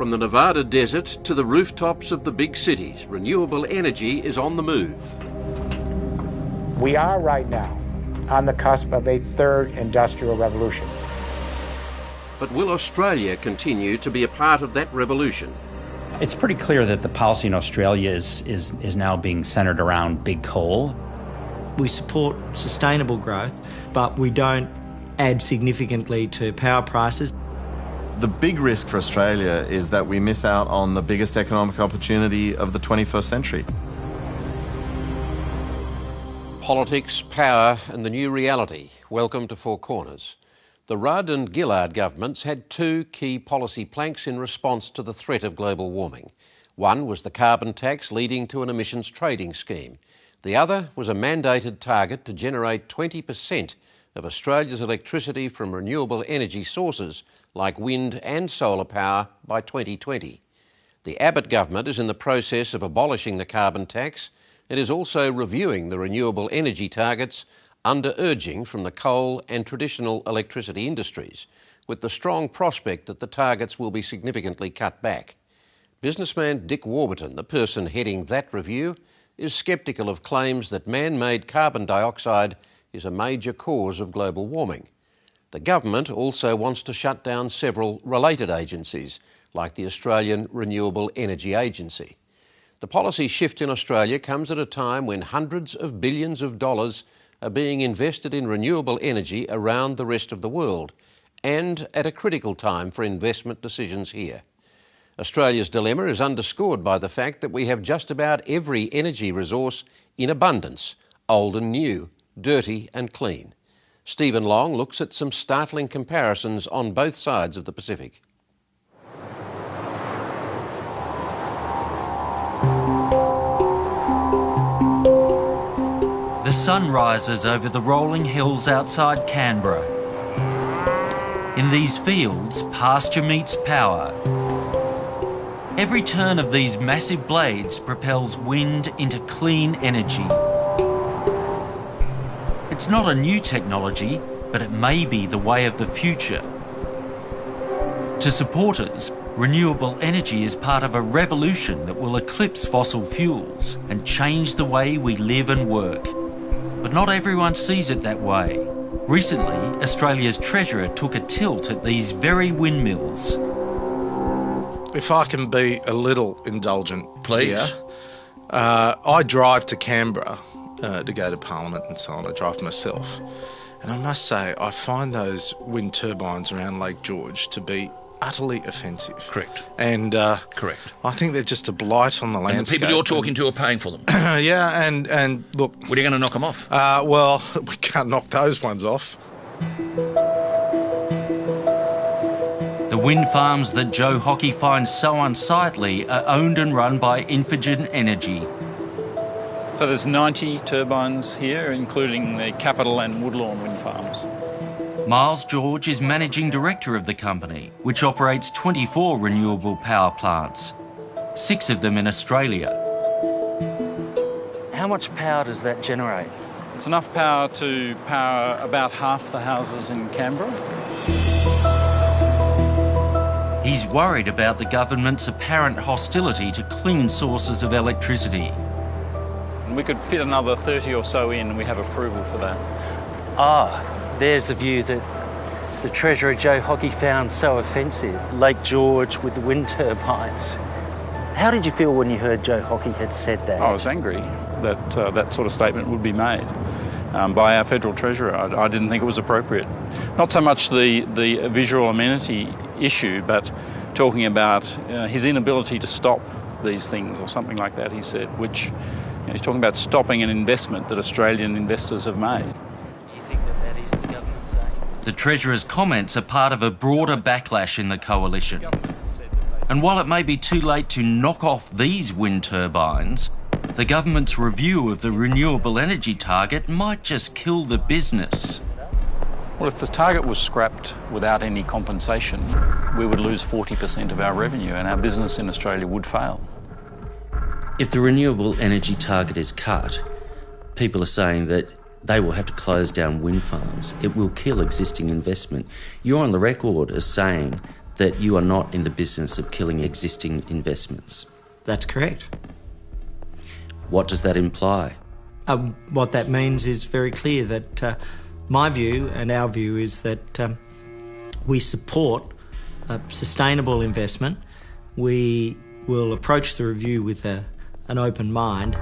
From the Nevada desert to the rooftops of the big cities, renewable energy is on the move. We are right now on the cusp of a third industrial revolution. But will Australia continue to be a part of that revolution? It's pretty clear that the policy in Australia is now being centred around big coal. We support sustainable growth, but we don't add significantly to power prices. The big risk for Australia is that we miss out on the biggest economic opportunity of the 21st century. Politics, power and the new reality. Welcome to Four Corners. The Rudd and Gillard governments had two key policy planks in response to the threat of global warming. One was the carbon tax leading to an emissions trading scheme. The other was a mandated target to generate 20% of Australia's electricity from renewable energy sources like wind and solar power by 2020. The Abbott government is in the process of abolishing the carbon tax. It is also reviewing the renewable energy targets under urging from the coal and traditional electricity industries, with the strong prospect that the targets will be significantly cut back. Businessman Dick Warburton, the person heading that review, is sceptical of claims that man-made carbon dioxide is a major cause of global warming. The government also wants to shut down several related agencies, like the Australian Renewable Energy Agency. The policy shift in Australia comes at a time when hundreds of billions of dollars are being invested in renewable energy around the rest of the world, and at a critical time for investment decisions here. Australia's dilemma is underscored by the fact that we have just about every energy resource in abundance, old and new, dirty and clean. Stephen Long looks at some startling comparisons on both sides of the Pacific. The sun rises over the rolling hills outside Canberra. In these fields, pasture meets power. Every turn of these massive blades propels wind into clean energy. It's not a new technology, but it may be the way of the future. To supporters, renewable energy is part of a revolution that will eclipse fossil fuels and change the way we live and work. But not everyone sees it that way. Recently, Australia's Treasurer took a tilt at these very windmills. If I can be a little indulgent, please. Here, I drive to Canberra to go to Parliament and so on. I drive myself. And I must say, I find those wind turbines around Lake George to be utterly offensive. Correct. And correct. I think they're just a blight on the landscape. And the people you're talking to are paying for them. Yeah, and look... When are you going to knock them off? Well, we can't knock those ones off. The wind farms that Joe Hockey finds so unsightly are owned and run by Infigen Energy. So there's 90 turbines here, including the Capital and Woodlawn wind farms. Miles George is managing director of the company, which operates 24 renewable power plants, 6 of them in Australia. How much power does that generate? It's enough power to power about half the houses in Canberra. He's worried about the government's apparent hostility to clean sources of electricity. We could fit another 30 or so in and we have approval for that. There's the view that the Treasurer Joe Hockey found so offensive, Lake George with the wind turbines. How did you feel when you heard Joe Hockey had said that? I was angry that that sort of statement would be made by our Federal Treasurer. I didn't think it was appropriate. Not so much the visual amenity issue, but talking about his inability to stop these things or something like that, he said, which he's talking about stopping an investment that Australian investors have made. Do you think that is the government saying? The Treasurer's comments are part of a broader backlash in the coalition. And while it may be too late to knock off these wind turbines, the government's review of the renewable energy target might just kill the business. Well, if the target was scrapped without any compensation, we would lose 40% of our revenue and our business in Australia would fail. If the renewable energy target is cut, people are saying that they will have to close down wind farms. It will kill existing investment. You're on the record as saying that you are not in the business of killing existing investments. That's correct. What does that imply? What that means is very clear that my view and our view is that we support sustainable investment. We will approach the review with an open mind.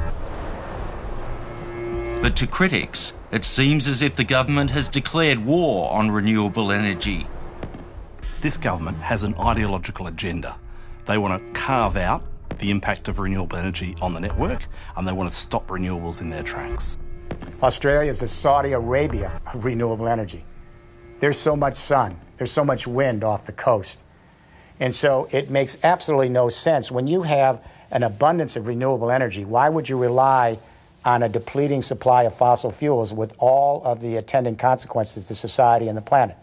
But to critics, it seems as if the government has declared war on renewable energy. This government has an ideological agenda. They want to carve out the impact of renewable energy on the network, and they want to stop renewables in their tracks. Australia is the Saudi Arabia of renewable energy. There's so much sun, there's so much wind off the coast. And so it makes absolutely no sense. When you have an abundance of renewable energy, why would you rely on a depleting supply of fossil fuels with all of the attendant consequences to society and the planet?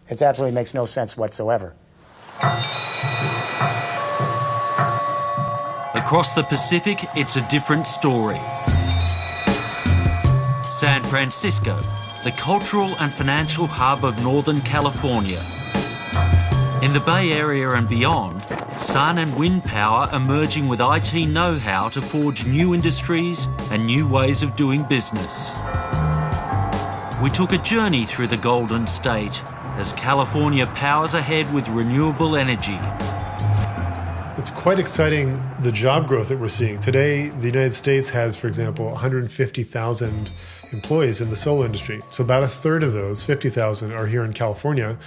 It absolutely makes no sense whatsoever. Across the Pacific, it's a different story. San Francisco, the cultural and financial hub of Northern California. In the Bay Area and beyond, sun and wind power emerging with IT know-how to forge new industries and new ways of doing business. We took a journey through the Golden State as California powers ahead with renewable energy. It's quite exciting, the job growth that we're seeing. Today, the United States has, for example, 150,000 employees in the solar industry. So about a third of those, 50,000, are here in California.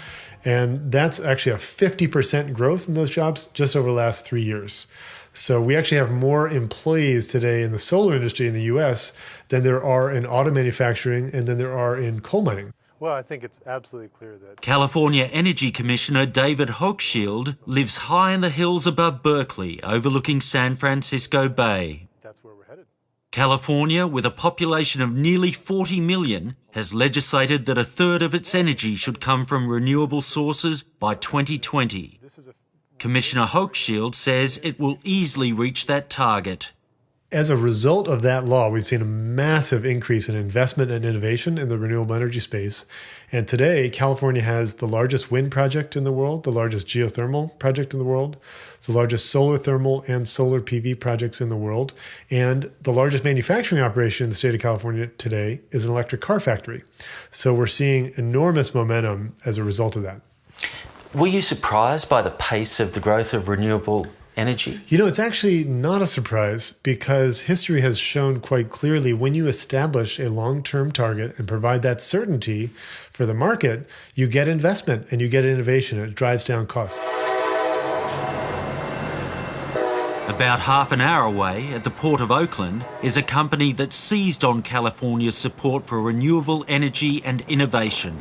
And that's actually a 50% growth in those jobs just over the last 3 years. So we actually have more employees today in the solar industry in the US than there are in auto manufacturing and than there are in coal mining. Well, I think it's absolutely clear that California Energy Commissioner David Hochschild lives high in the hills above Berkeley, overlooking San Francisco Bay. That's where we're headed. California, with a population of nearly 40 million, has legislated that a third of its energy should come from renewable sources by 2020. Commissioner Hochschild says it will easily reach that target. As a result of that law, we've seen a massive increase in investment and innovation in the renewable energy space. And today, California has the largest wind project in the world, the largest geothermal project in the world, the largest solar thermal and solar PV projects in the world, and the largest manufacturing operation in the state of California today is an electric car factory. So we're seeing enormous momentum as a result of that. Were you surprised by the pace of the growth of renewable energy? You know, it's actually not a surprise because history has shown quite clearly when you establish a long-term target and provide that certainty for the market, you get investment and you get innovation and it drives down costs. About half an hour away at the Port of Oakland is a company that seized on California's support for renewable energy and innovation.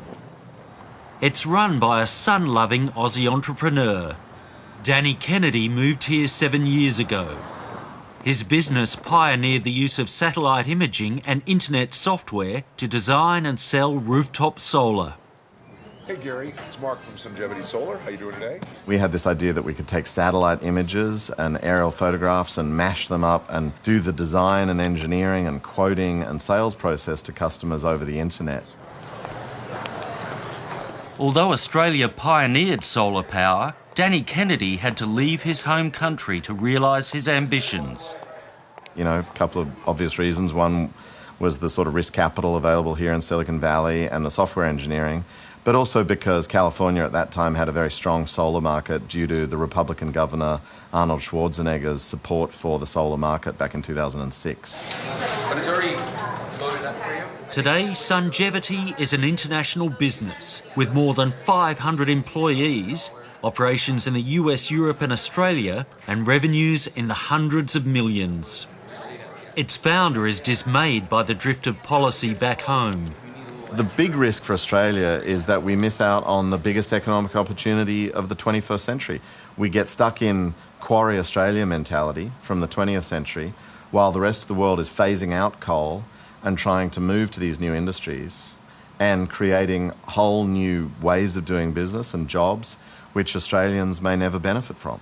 It's run by a sun-loving Aussie entrepreneur. Danny Kennedy moved here 7 years ago. His business pioneered the use of satellite imaging and internet software to design and sell rooftop solar. Hey Gary, it's Mark from Sungevity Solar. How you doing today? We had this idea that we could take satellite images and aerial photographs and mash them up and do the design and engineering and quoting and sales process to customers over the internet. Although Australia pioneered solar power, Danny Kennedy had to leave his home country to realise his ambitions. You know, a couple of obvious reasons. One was the sort of risk capital available here in Silicon Valley and the software engineering, but also because California at that time had a very strong solar market due to the Republican governor Arnold Schwarzenegger's support for the solar market back in 2006. But it's already loaded up for you? Today, Sungevity is an international business with more than 500 employees, operations in the US, Europe and Australia, and revenues in the hundreds of millions. Its founder is dismayed by the drift of policy back home. The big risk for Australia is that we miss out on the biggest economic opportunity of the 21st century. We get stuck in quarry Australia mentality from the 20th century, while the rest of the world is phasing out coal and trying to move to these new industries and creating whole new ways of doing business and jobs which Australians may never benefit from.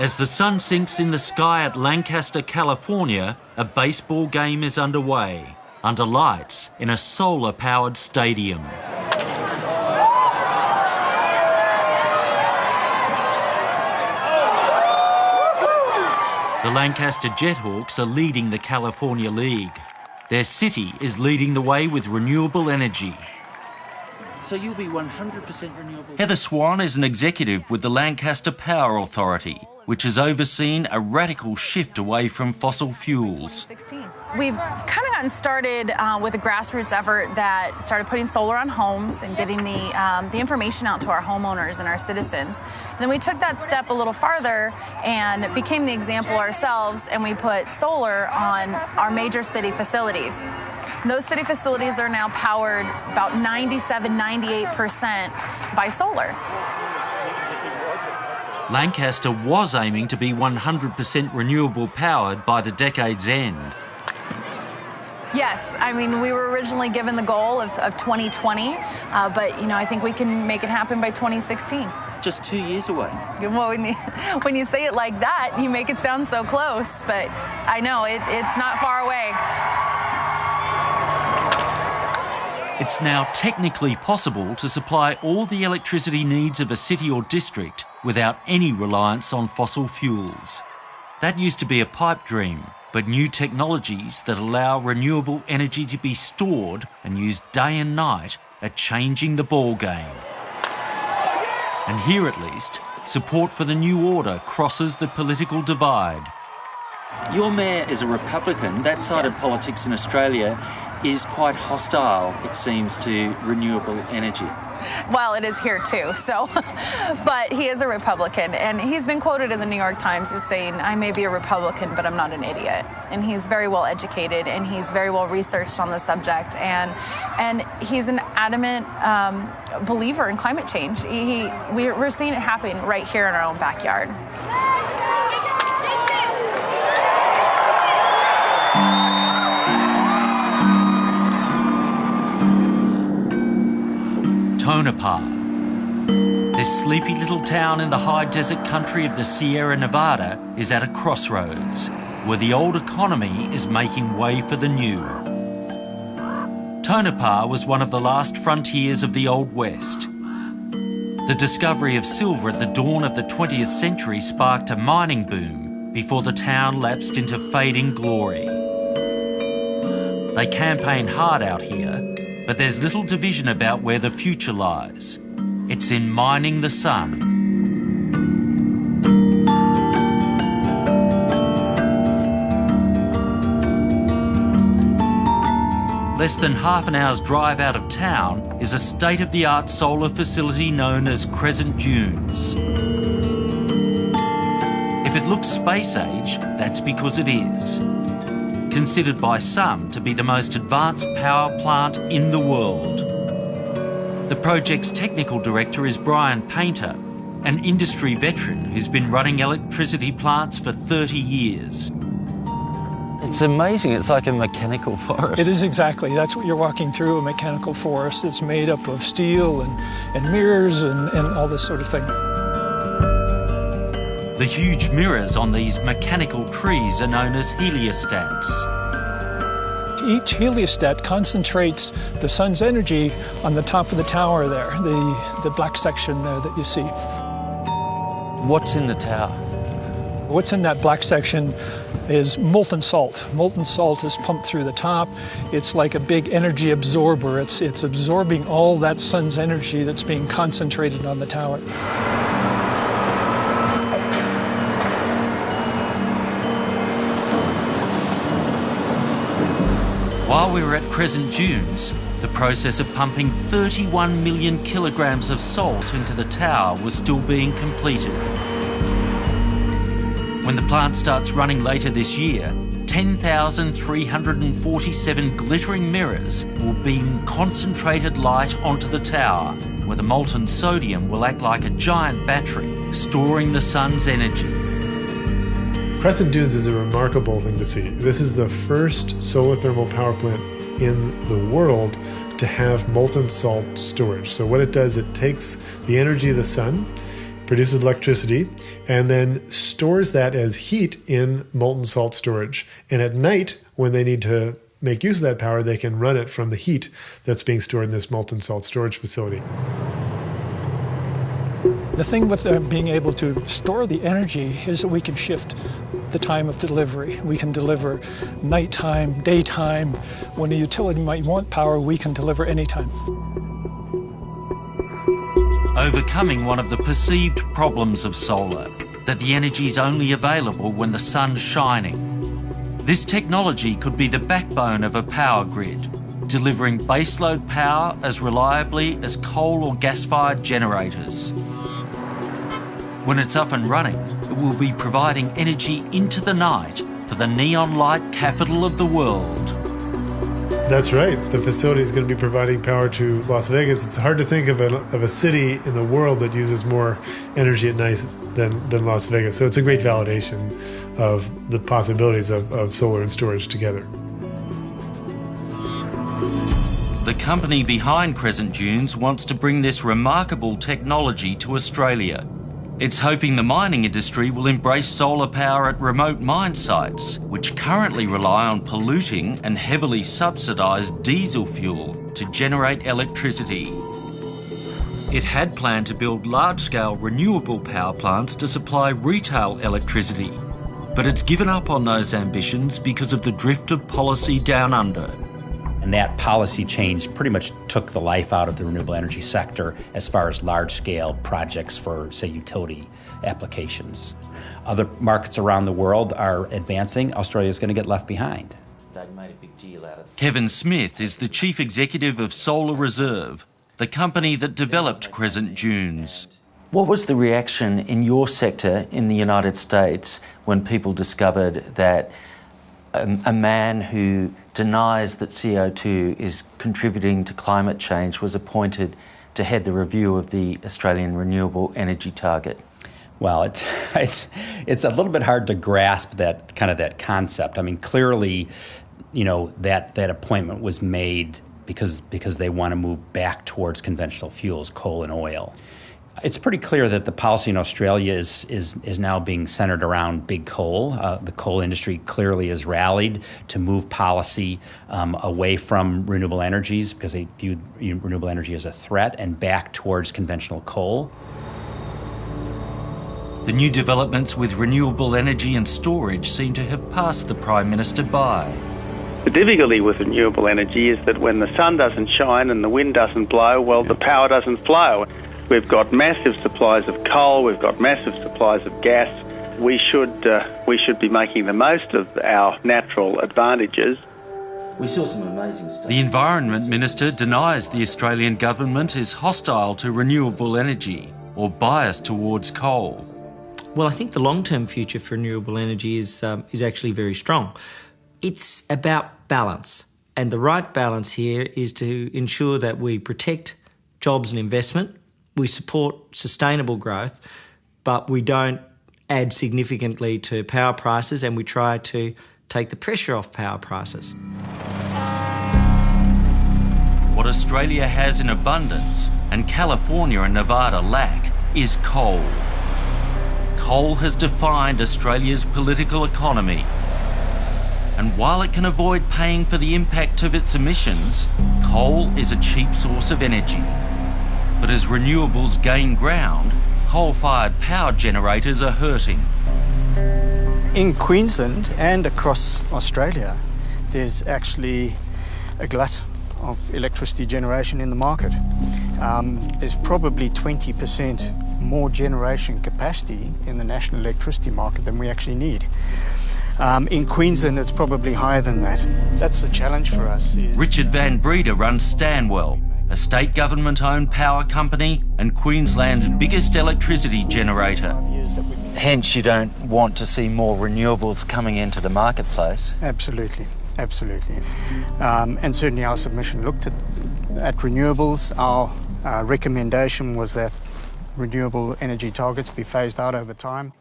As the sun sinks in the sky at Lancaster, California, a baseball game is underway, under lights in a solar-powered stadium. The Lancaster Jethawks are leading the California League. Their city is leading the way with renewable energy. So you'll be 100% renewable? Heather Swan is an executive with the Lancaster Power Authority, which has overseen a radical shift away from fossil fuels. We've kind of gotten started with a grassroots effort that started putting solar on homes and getting the information out to our homeowners and our citizens. And then we took that step a little farther and became the example ourselves, and we put solar on our major city facilities. Those city facilities are now powered about 97–98% by solar. Lancaster was aiming to be 100% renewable powered by the decade's end. Yes, I mean, we were originally given the goal of 2020, but, you know, I think we can make it happen by 2016. Just 2 years away. Well, when you say it like that, you make it sound so close, but I know it's not far away. It's now technically possible to supply all the electricity needs of a city or district without any reliance on fossil fuels. That used to be a pipe dream, but new technologies that allow renewable energy to be stored and used day and night are changing the ball game. And here at least, support for the new order crosses the political divide. Your mayor is a Republican. That side of politics in Australia is quite hostile, it seems, to renewable energy. Well, it is here too, so, but he is a Republican, and he's been quoted in the New York Times as saying, I may be a Republican, but I'm not an idiot. And he's very well educated, and he's very well researched on the subject, and he's an adamant believer in climate change. We're seeing it happen right here in our own backyard. Tonopah. This sleepy little town in the high desert country of the Sierra Nevada is at a crossroads, where the old economy is making way for the new. Tonopah was one of the last frontiers of the Old West. The discovery of silver at the dawn of the 20th century sparked a mining boom before the town lapsed into fading glory. They campaign hard out here, but there's little division about where the future lies. It's in mining the sun. Less than half an hour's drive out of town is a state-of-the-art solar facility known as Crescent Dunes. If it looks space-age, that's because it is. Considered by some to be the most advanced power plant in the world. The project's technical director is Brian Painter, an industry veteran who's been running electricity plants for 30 years. It's amazing, it's like a mechanical forest. It is exactly, that's what you're walking through, a mechanical forest. It's made up of steel and mirrors and all this sort of thing. The huge mirrors on these mechanical trees are known as heliostats. Each heliostat concentrates the sun's energy on the top of the tower there, the black section there that you see. What's in the tower? What's in that black section is molten salt. Molten salt is pumped through the top. It's like a big energy absorber. It's absorbing all that sun's energy that's being concentrated on the tower. While we were at Crescent Dunes, the process of pumping 31 million kilograms of salt into the tower was still being completed. When the plant starts running later this year, 10,347 glittering mirrors will beam concentrated light onto the tower, where the molten sodium will act like a giant battery, storing the sun's energy. Crescent Dunes is a remarkable thing to see. This is the first solar thermal power plant in the world to have molten salt storage. So what it does, it takes the energy of the sun produces electricity, and then stores that as heat in molten salt storage. And at night, when they need to make use of that power, they can run it from the heat that's being stored in this molten salt storage facility. The thing with being able to store the energy is that we can shift the time of delivery. We can deliver nighttime, daytime. When a utility might want power, we can deliver anytime. Overcoming one of the perceived problems of solar, that the energy is only available when the sun's shining. This technology could be the backbone of a power grid, delivering baseload power as reliably as coal or gas-fired generators. When it's up and running, it will be providing energy into the night for the neon light capital of the world. That's right. The facility is going to be providing power to Las Vegas. It's hard to think of a city in the world that uses more energy at night than Las Vegas. So it's a great validation of the possibilities of solar and storage together. The company behind Crescent Dunes wants to bring this remarkable technology to Australia. It's hoping the mining industry will embrace solar power at remote mine sites, which currently rely on polluting and heavily subsidised diesel fuel to generate electricity. It had planned to build large-scale renewable power plants to supply retail electricity, but it's given up on those ambitions because of the drift of policy down under. And that policy change pretty much took the life out of the renewable energy sector as far as large-scale projects for, say, utility applications. Other markets around the world are advancing. Australia is going to get left behind. They made a big deal out of it. Kevin Smith is the chief executive of Solar Reserve, the company that developed Crescent Dunes. What was the reaction in your sector in the United States when people discovered that a man who denies that CO2 is contributing to climate change was appointed to head the review of the Australian renewable energy target? Well, it's a little bit hard to grasp that concept. I mean, clearly, that appointment was made because they want to move back towards conventional fuels, coal and oil. It's pretty clear that the policy in Australia is now being centered around big coal. The coal industry clearly has rallied to move policy away from renewable energies because they view renewable energy as a threat and back towards conventional coal. The new developments with renewable energy and storage seem to have passed the Prime Minister by. The difficulty with renewable energy is that when the sun doesn't shine and the wind doesn't blow, well, the power doesn't flow. We've got massive supplies of coal, we've got massive supplies of gas. We should be making the most of our natural advantages. We saw some amazing stuff. The Environment Minister denies the Australian government is hostile to renewable energy or biased towards coal. Well, I think the long-term future for renewable energy is actually very strong. It's about balance, and the right balance here is to ensure that we protect jobs and investment, we support sustainable growth, but we don't add significantly to power prices, and we try to take the pressure off power prices. What Australia has in abundance and California and Nevada lack is coal. Coal has defined Australia's political economy. And while it can avoid paying for the impact of its emissions, coal is a cheap source of energy. But as renewables gain ground, coal-fired power generators are hurting. In Queensland and across Australia, there's actually a glut of electricity generation in the market. There's probably 20% more generation capacity in the national electricity market than we actually need. In Queensland, it's probably higher than that. That's the challenge for us. Richard Van Breeder runs Stanwell, a state government-owned power company and Queensland's biggest electricity generator. Hence, you don't want to see more renewables coming into the marketplace? Absolutely, absolutely. And certainly our submission looked at renewables. Our recommendation was that renewable energy targets be phased out over time.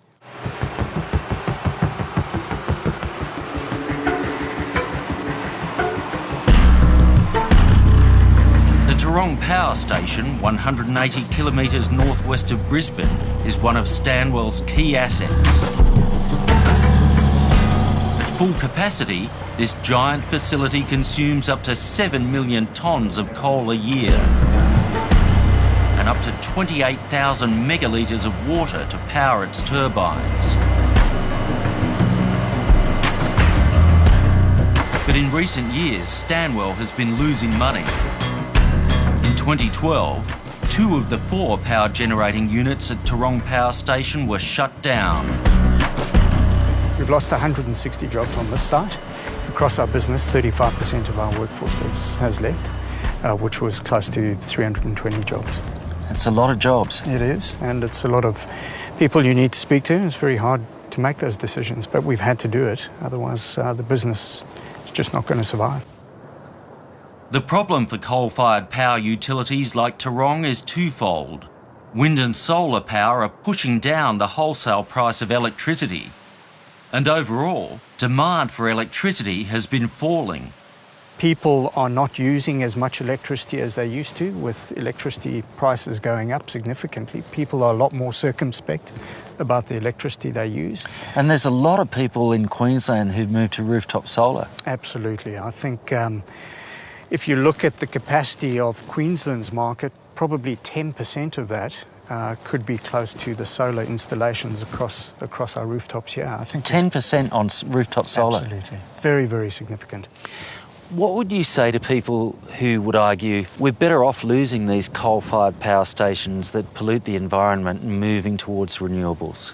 The Tarong Power Station, 180 kilometres northwest of Brisbane, is one of Stanwell's key assets. At full capacity, this giant facility consumes up to 7 million tonnes of coal a year and up to 28,000 megalitres of water to power its turbines. But in recent years, Stanwell has been losing money. In 2012, 2 of the 4 power generating units at Tarong Power Station were shut down. We've lost 160 jobs on this site. Across our business, 35% of our workforce has left, which was close to 320 jobs. It's a lot of jobs. It is, and it's a lot of people you need to speak to. It's very hard to make those decisions, but we've had to do it. Otherwise, the business is just not going to survive. The problem for coal-fired power utilities like Tarong is twofold. Wind and solar power are pushing down the wholesale price of electricity. And overall, demand for electricity has been falling. People are not using as much electricity as they used to, with electricity prices going up significantly. People are a lot more circumspect about the electricity they use. And there's a lot of people in Queensland who've moved to rooftop solar. Absolutely. I think if you look at the capacity of Queensland's market, probably 10% of that could be close to the solar installations across our rooftops here. I think 10% on rooftop solar? Absolutely. Very, very significant. What would you say to people who would argue we're better off losing these coal-fired power stations that pollute the environment and moving towards renewables?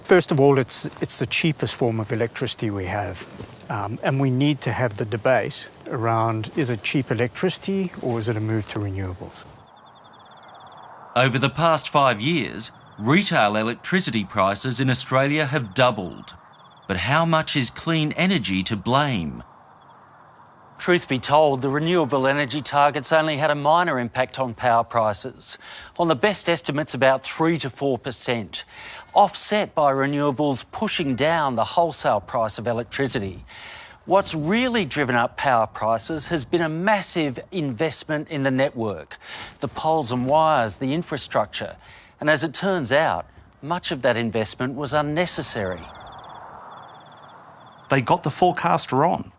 First of all, it's the cheapest form of electricity we have. And we need to have the debate around, is it cheap electricity or is it a move to renewables? Over the past 5 years, retail electricity prices in Australia have doubled. But how much is clean energy to blame? Truth be told, the renewable energy targets only had a minor impact on power prices. On the best estimates, about 3 to 4%, offset by renewables pushing down the wholesale price of electricity. What's really driven up power prices has been a massive investment in the network, the poles and wires, the infrastructure. And as it turns out, much of that investment was unnecessary. They got the forecast wrong.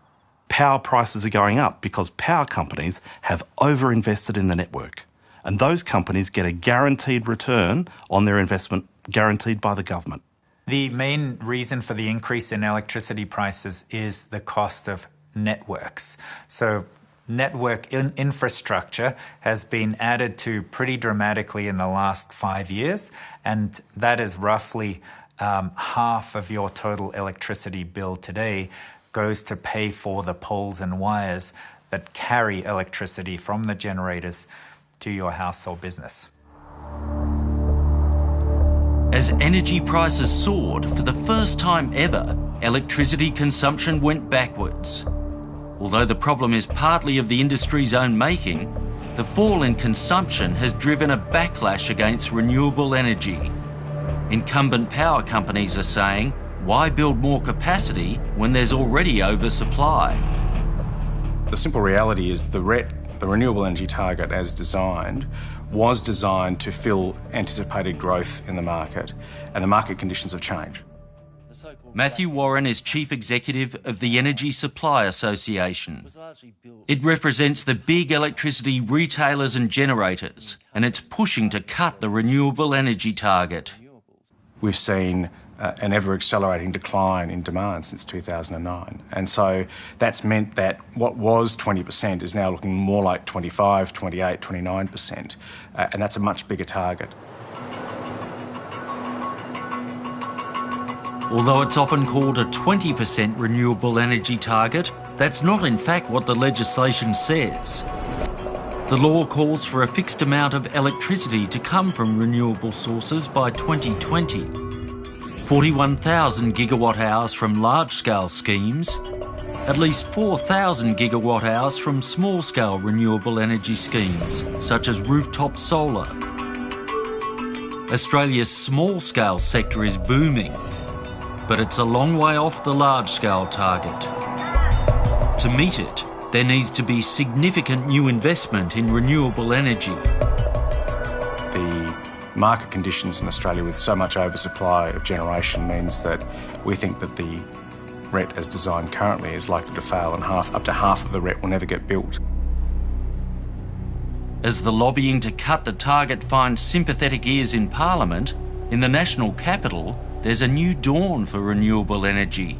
Power prices are going up because power companies have overinvested in the network. And those companies get a guaranteed return on their investment, guaranteed by the government. The main reason for the increase in electricity prices is the cost of networks. So network infrastructure has been added to pretty dramatically in the last 5 years, and that is roughly half of your total electricity bill today goes to pay for the poles and wires that carry electricity from the generators to your house or business. As energy prices soared, for the first time ever, electricity consumption went backwards. Although the problem is partly of the industry's own making, the fall in consumption has driven a backlash against renewable energy. Incumbent power companies are saying, why build more capacity when there's already oversupply? The simple reality is the renewable energy target as designed was designed to fill anticipated growth in the market, and the market conditions have changed. Matthew Warren is Chief Executive of the Energy Supply Association. It represents the big electricity retailers and generators, and it's pushing to cut the renewable energy target. We've seen an ever-accelerating decline in demand since 2009. And so that's meant that what was 20% is now looking more like 25, 28, 29%. And that's a much bigger target. Although it's often called a 20% renewable energy target, that's not in fact what the legislation says. The law calls for a fixed amount of electricity to come from renewable sources by 2020. 41,000 gigawatt hours from large-scale schemes, at least 4,000 gigawatt hours from small-scale renewable energy schemes, such as rooftop solar. Australia's small-scale sector is booming, but it's a long way off the large-scale target. To meet it, There needs to be significant new investment in renewable energy. The market conditions in Australia with so much oversupply of generation means that we think that the RET as designed currently is likely to fail, and up to half of the RET will never get built. As the lobbying to cut the target finds sympathetic ears in Parliament, in the national capital, there's a new dawn for renewable energy.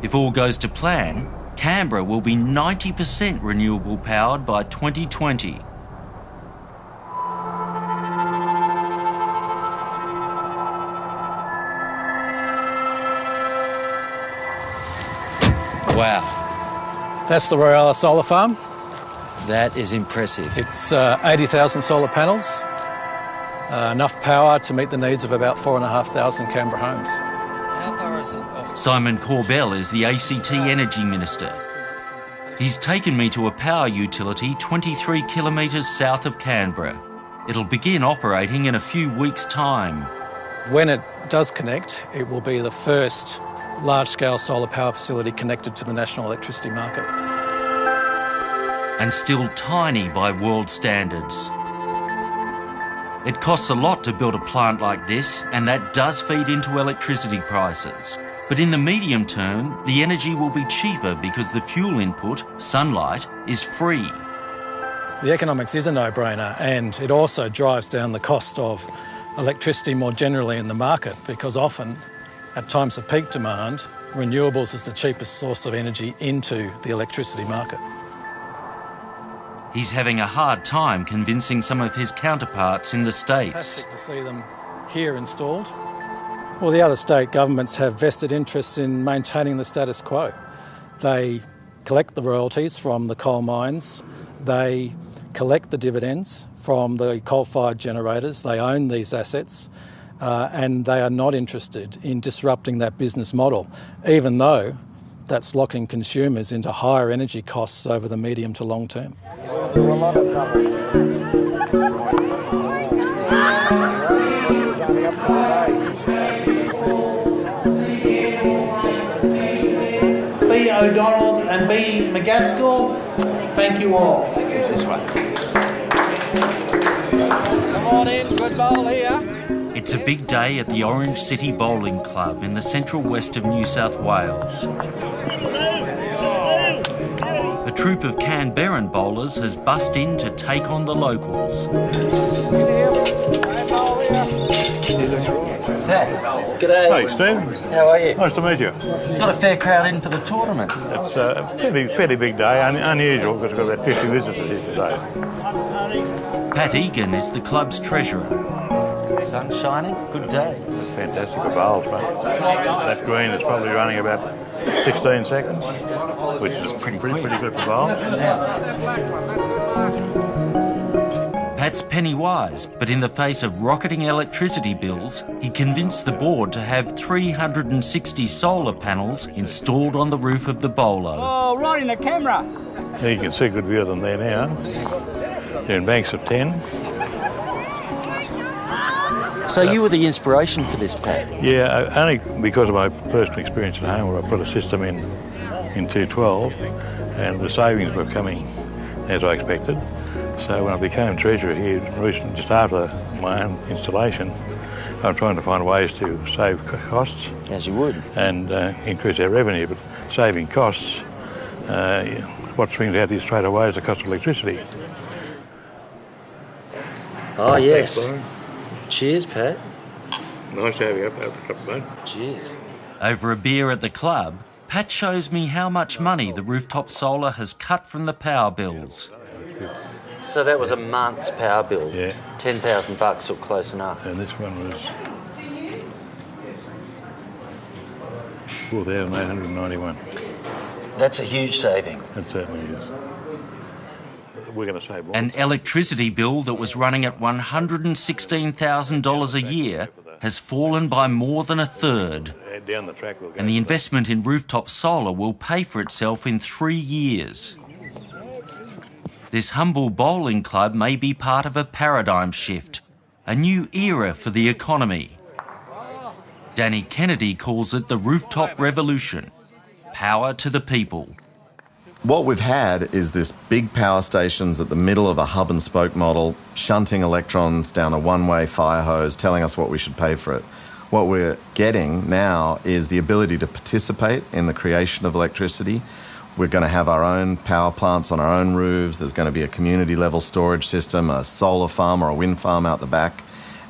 If all goes to plan, Canberra will be 90% renewable powered by 2020. Wow. That's the Royala Solar Farm. That is impressive. It's 80,000 solar panels, enough power to meet the needs of about 4,500 Canberra homes. How far is it off? Simon Corbell is the ACT Energy Minister. He's taken me to a power utility 23 kilometres south of Canberra. It'll begin operating in a few weeks' time. When it does connect, it will be the first large-scale solar power facility connected to the national electricity market. And still tiny by world standards. It costs a lot to build a plant like this, and that does feed into electricity prices. But in the medium term, the energy will be cheaper because the fuel input, sunlight, is free. The economics is a no-brainer, and it also drives down the cost of electricity more generally in the market, because often, at times of peak demand, renewables is the cheapest source of energy into the electricity market. He's having a hard time convincing some of his counterparts in the States. Fantastic to see them here installed. Well, the other state governments have vested interests in maintaining the status quo. They collect the royalties from the coal mines, they collect the dividends from the coal-fired generators, they own these assets, and they are not interested in disrupting that business model, even though that's locking consumers into higher energy costs over the medium to long term. B. O'Donnell and B. McGaskill, thank you all. Come on in, good bowl here. It's a big day at the Orange City Bowling Club in the central west of New South Wales. A troop of Canberran bowlers has bussed in to take on the locals. G'day. Hey, Steve. How are you? Nice to meet you. Got a fair crowd in for the tournament. It's a fairly big day, unusual because we've got about 50 visitors here today. Pat Egan is the club's treasurer. Sun shining, good day. It's fantastic for bowls, mate. That green is probably running about 16 seconds, which is pretty good for bowls. Pat's penny wise, but in the face of rocketing electricity bills, he convinced the board to have 360 solar panels installed on the roof of the bowler. Oh, right in the camera. Yeah, you can see a good view of them there now. They're in banks of 10. So you were the inspiration for this, Pat? Yeah, only because of my personal experience at home where I put a system in 2012 and the savings were coming as I expected. So when I became treasurer here recently, just after my own installation, I'm trying to find ways to save costs. As you would. And increase our revenue. But saving costs, what swings out is straight away is the cost of electricity. Oh, yes. Thanks, cheers, Pat. Nice to have you up a cup, mate. Cheers. Over a beer at the club, Pat shows me how much money the rooftop solar has cut from the power bills. So that was a month's power bill? Yeah. $10,000 or close enough. And this one was 4,891. That's a huge saving. It certainly is. We're going to save more. An electricity bill that was running at $116,000 a year has fallen by more than a third. Down the track we'll go. And the investment in rooftop solar will pay for itself in 3 years. This humble bowling club may be part of a paradigm shift, a new era for the economy. Danny Kennedy calls it the rooftop revolution. Power to the people. What we've had is this big power stations at the middle of a hub and spoke model, shunting electrons down a one-way fire hose, telling us what we should pay for it. What we're getting now is the ability to participate in the creation of electricity. We're going to have our own power plants on our own roofs. There's going to be a community-level storage system, a solar farm or a wind farm out the back.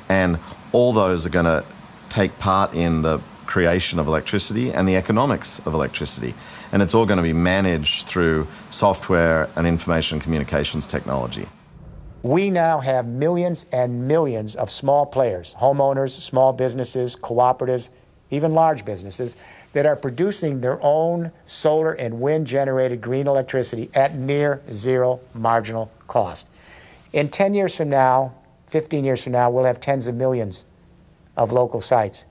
And all those are going to take part in the creation of electricity and the economics of electricity. And it's all going to be managed through software and information communications technology. We now have millions and millions of small players, homeowners, small businesses, cooperatives, even large businesses, that are producing their own solar and wind-generated green electricity at near zero marginal cost. In 10 years from now, 15 years from now, we'll have tens of millions of local sites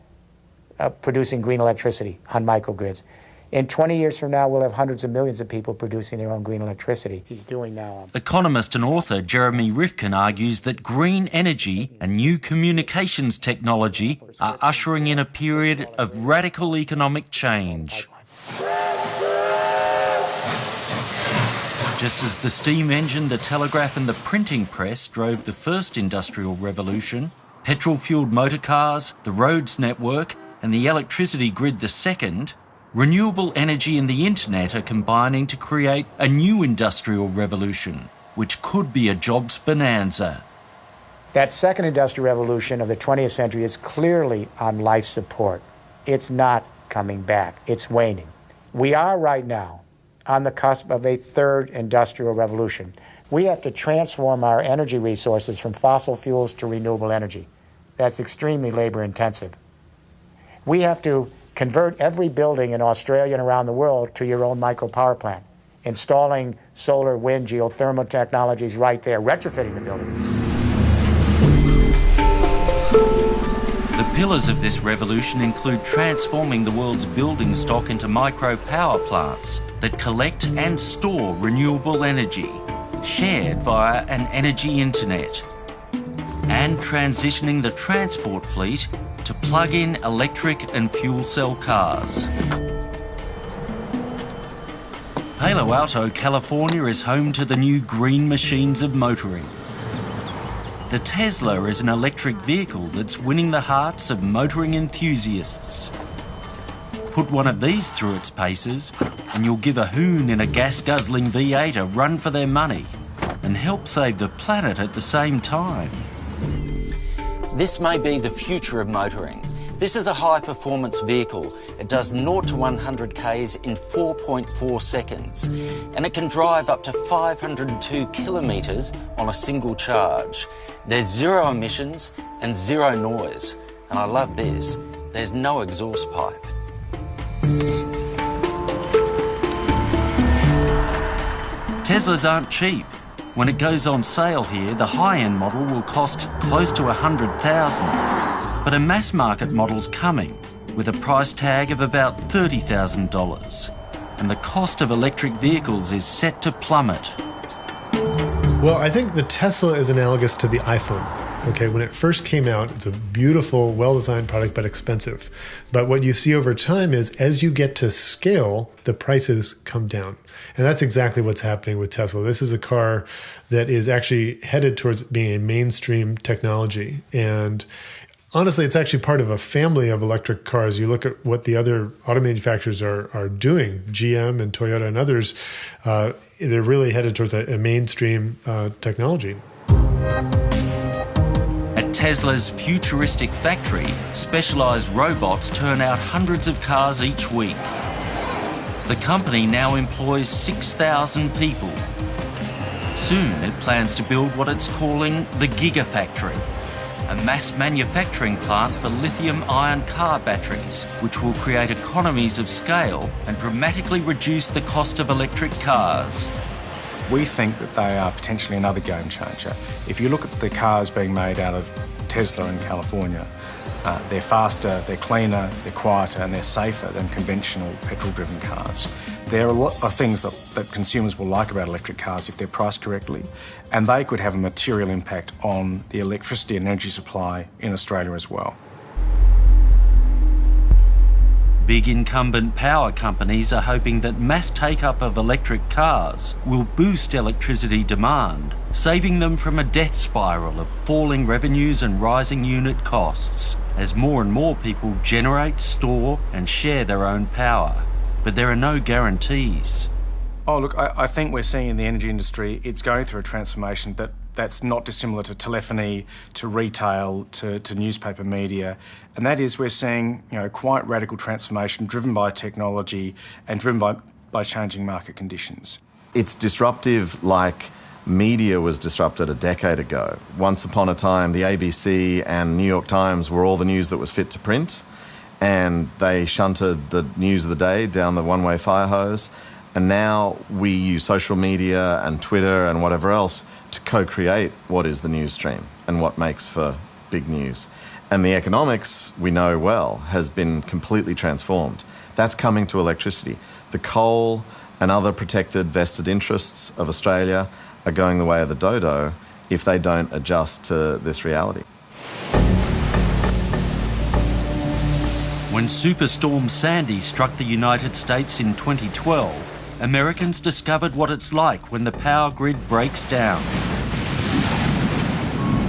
producing green electricity on microgrids. In 20 years from now, we'll have hundreds of millions of people producing their own green electricity. He's doing now. Economist and author Jeremy Rifkin argues that green energy and new communications technology are ushering in a period of radical economic change. Just as the steam engine, the telegraph and the printing press drove the first industrial revolution, petrol-fuelled motor cars, the roads network and the electricity grid the second, renewable energy and the internet are combining to create a new industrial revolution, which could be a jobs bonanza. That second industrial revolution of the 20th century is clearly on life support. It's not coming back. It's waning. We are right now on the cusp of a third industrial revolution. We have to transform our energy resources from fossil fuels to renewable energy. That's extremely labor intensive. We have to convert every building in Australia and around the world to your own micro power plant, installing solar, wind, geothermal technologies right there, retrofitting the buildings. The pillars of this revolution include transforming the world's building stock into micro power plants that collect and store renewable energy, shared via an energy internet, and transitioning the transport fleet to plug-in electric and fuel cell cars. Palo Alto, California is home to the new green machines of motoring. The Tesla is an electric vehicle that's winning the hearts of motoring enthusiasts. Put one of these through its paces and you'll give a hoon in a gas-guzzling V8 a run for their money and help save the planet at the same time. This may be the future of motoring. This is a high-performance vehicle. It does 0 to 100 k's in 4.4 seconds, and it can drive up to 502 kilometres on a single charge. There's zero emissions and zero noise, and I love this, there's no exhaust pipe. Teslas aren't cheap. When it goes on sale here, the high-end model will cost close to $100,000. But a mass-market model's coming, with a price tag of about $30,000. And the cost of electric vehicles is set to plummet. Well, I think the Tesla is analogous to the iPhone. Okay, when it first came out, it's a beautiful, well-designed product, but expensive. But what you see over time is as you get to scale, the prices come down. And that's exactly what's happening with Tesla. This is a car that is actually headed towards being a mainstream technology. And honestly, it's actually part of a family of electric cars. You look at what the other auto manufacturers are doing, GM and Toyota and others, they're really headed towards a mainstream technology. At Tesla's futuristic factory, specialised robots turn out hundreds of cars each week. The company now employs 6,000 people. Soon it plans to build what it's calling the Gigafactory, a mass manufacturing plant for lithium-ion car batteries, which will create economies of scale and dramatically reduce the cost of electric cars. We think that they are potentially another game changer. If you look at the cars being made out of Tesla in California, they're faster, they're cleaner, they're quieter and they're safer than conventional petrol-driven cars. There are a lot of things that consumers will like about electric cars if they're priced correctly, and they could have a material impact on the electricity and energy supply in Australia as well. Big incumbent power companies are hoping that mass take-up of electric cars will boost electricity demand, saving them from a death spiral of falling revenues and rising unit costs, as more and more people generate, store and share their own power. But there are no guarantees. Oh, look, I think we're seeing in the energy industry, it's going through a transformation that's not dissimilar to telephony, to retail, to newspaper media. And that is we're seeing, quite radical transformation driven by technology and driven by changing market conditions. It's disruptive like media was disrupted a decade ago. Once upon a time, the ABC and New York Times were all the news that was fit to print, and they shunted the news of the day down the one-way fire hose. And now we use social media and Twitter and whatever else to co-create what is the news stream and what makes for big news. And the economics, we know well, has been completely transformed. That's coming to electricity. The coal and other protected vested interests of Australia are going the way of the dodo if they don't adjust to this reality. When Superstorm Sandy struck the United States in 2012, Americans discovered what it's like when the power grid breaks down.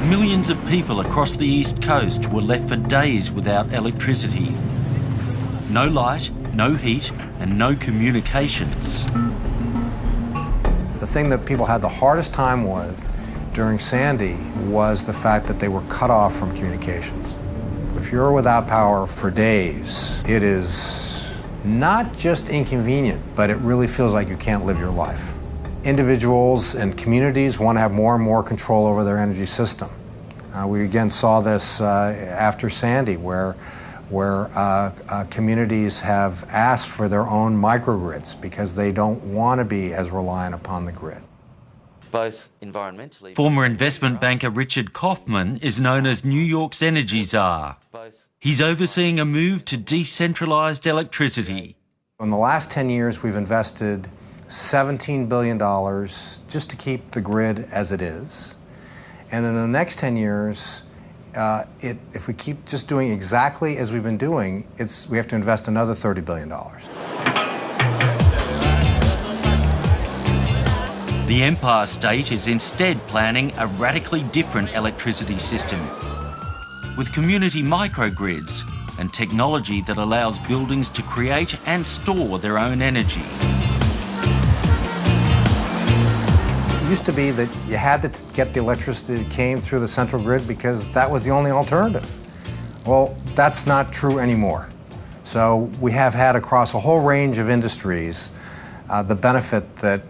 Millions of people across the East Coast were left for days without electricity. No light, no heat, and no communications. The thing that people had the hardest time with during Sandy was the fact that they were cut off from communications. If you're without power for days, it is not just inconvenient, but it really feels like you can't live your life. Individuals and communities want to have more and more control over their energy system. We again saw this after Sandy, where communities have asked for their own microgrids because they don't want to be as reliant upon the grid. Both environmentally... Former investment banker Richard Kaufman is known as New York's energy czar. He's overseeing a move to decentralised electricity. In the last 10 years, we've invested $17 billion just to keep the grid as it is. And in the next 10 years, if we keep just doing exactly as we've been doing, we have to invest another $30 billion. The Empire State is instead planning a radically different electricity system, with community microgrids and technology that allows buildings to create and store their own energy. It used to be that you had to get the electricity that came through the central grid because that was the only alternative. Well, that's not true anymore. So we have had across a whole range of industries the benefit that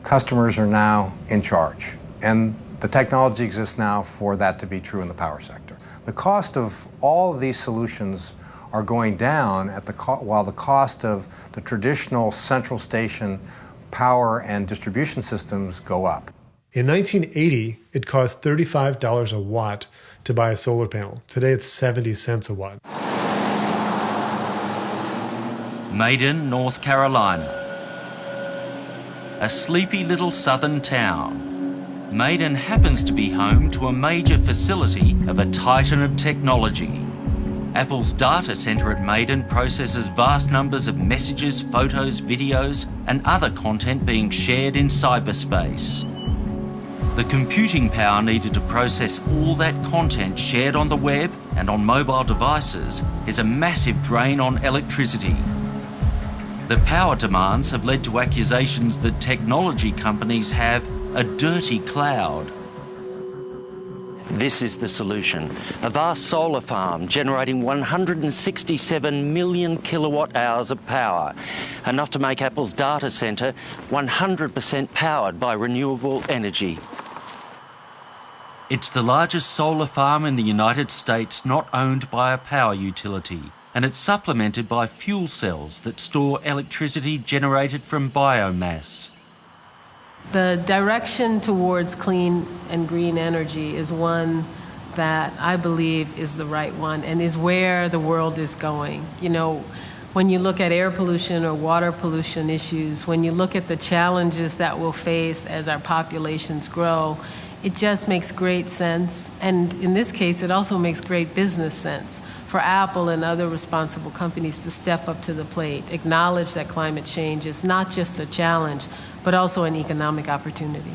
customers are now in charge. And the technology exists now for that to be true in the power sector. The cost of all of these solutions are going down while the cost of the traditional central station power and distribution systems go up. In 1980, it cost $35 a watt to buy a solar panel. Today it's 70 cents a watt. Maiden, North Carolina. A sleepy little southern town. Maiden happens to be home to a major facility of a titan of technology. Apple's data centre at Maiden processes vast numbers of messages, photos, videos, and other content being shared in cyberspace. The computing power needed to process all that content shared on the web and on mobile devices is a massive drain on electricity. The power demands have led to accusations that technology companies have a dirty cloud. This is the solution. A vast solar farm generating 167 million kilowatt hours of power, enough to make Apple's data centre 100% powered by renewable energy. It's the largest solar farm in the United States not owned by a power utility, and it's supplemented by fuel cells that store electricity generated from biomass. The direction towards clean and green energy is one that I believe is the right one and is where the world is going. You know, when you look at air pollution or water pollution issues, when you look at the challenges that we'll face as our populations grow, it just makes great sense. And in this case, it also makes great business sense for Apple and other responsible companies to step up to the plate, acknowledge that climate change is not just a challenge, but also an economic opportunity.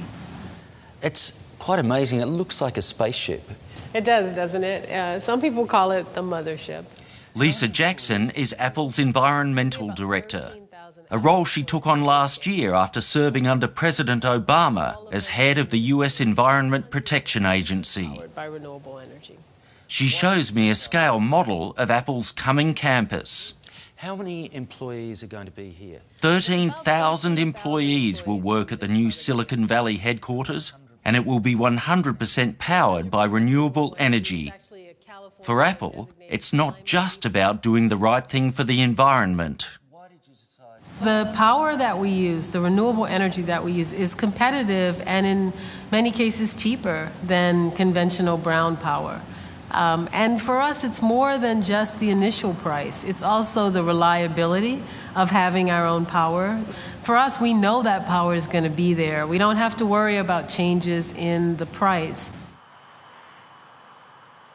It's quite amazing. It looks like a spaceship. It does, doesn't it? Some people call it the mothership. Lisa Jackson is Apple's environmental director, a role she took on last year after serving under President Obama as head of the US Environment Protection Agency. By renewable energy. She shows me a scale model of Apple's coming campus. How many employees are going to be here? 13,000 employees will work at the new Silicon Valley headquarters, and it will be 100% powered by renewable energy. For Apple, it's not just about doing the right thing for the environment. The power that we use, the renewable energy that we use, is competitive and in many cases cheaper than conventional brown power. And for us, it's more than just the initial price. It's also the reliability of having our own power. For us, we know that power is going to be there. We don't have to worry about changes in the price.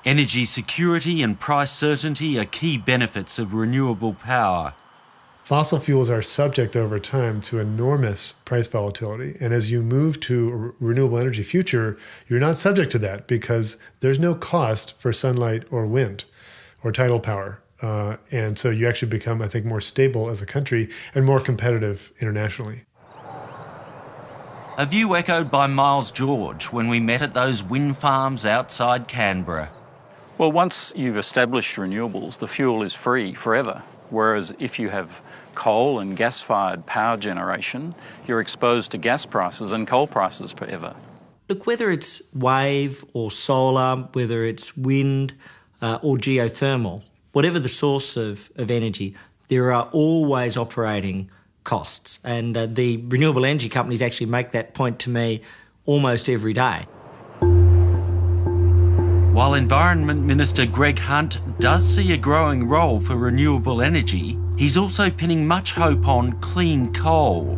Energy security and price certainty are key benefits of renewable power. Fossil fuels are subject over time to enormous price volatility. And as you move to a renewable energy future, you're not subject to that because there's no cost for sunlight or wind or tidal power. And so you actually become, I think, more stable as a country and more competitive internationally. A view echoed by Miles George when we met at those wind farms outside Canberra. Well, once you've established renewables, the fuel is free forever. Whereas if you have coal and gas-fired power generation, you're exposed to gas prices and coal prices forever. Look, whether it's wave or solar, whether it's wind or geothermal, whatever the source of energy, there are always operating costs. And the renewable energy companies actually make that point to me almost every day. While Environment Minister Greg Hunt does see a growing role for renewable energy, he's also pinning much hope on clean coal.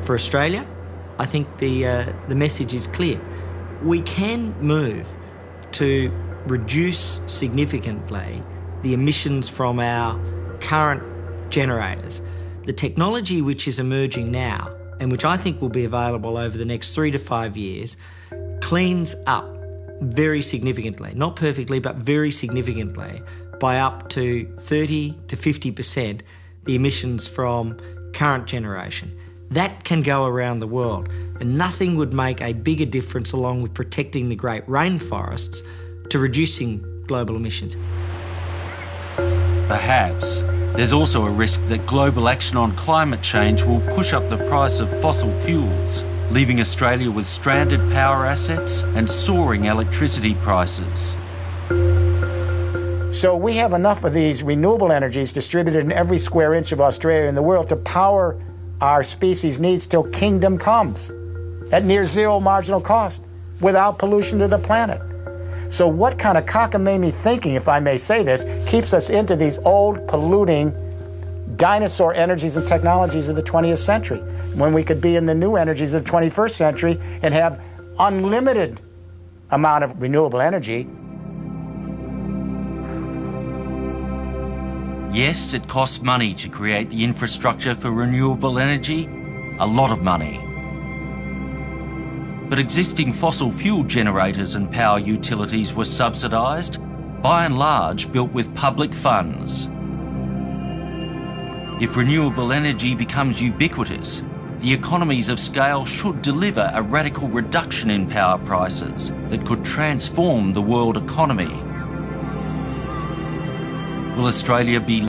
For Australia, I think the message is clear. We can move to reduce significantly the emissions from our current generators. The technology which is emerging now, and which I think will be available over the next 3 to 5 years, cleans up very significantly, not perfectly, but very significantly, by up to 30 to 50% the emissions from current generation. That can go around the world, and nothing would make a bigger difference along with protecting the great rainforests to reducing global emissions. Perhaps there's also a risk that global action on climate change will push up the price of fossil fuels, leaving Australia with stranded power assets and soaring electricity prices. So we have enough of these renewable energies distributed in every square inch of Australia and the world to power our species' needs till kingdom comes at near zero marginal cost without pollution to the planet. So what kind of cockamamie thinking, if I may say this, keeps us into these old polluting dinosaur energies and technologies of the 20th century when we could be in the new energies of the 21st century and have unlimited amount of renewable energy? Yes, it costs money to create the infrastructure for renewable energy, a lot of money. But existing fossil fuel generators and power utilities were subsidised, by and large built with public funds. If renewable energy becomes ubiquitous, the economies of scale should deliver a radical reduction in power prices that could transform the world economy. Will Australia be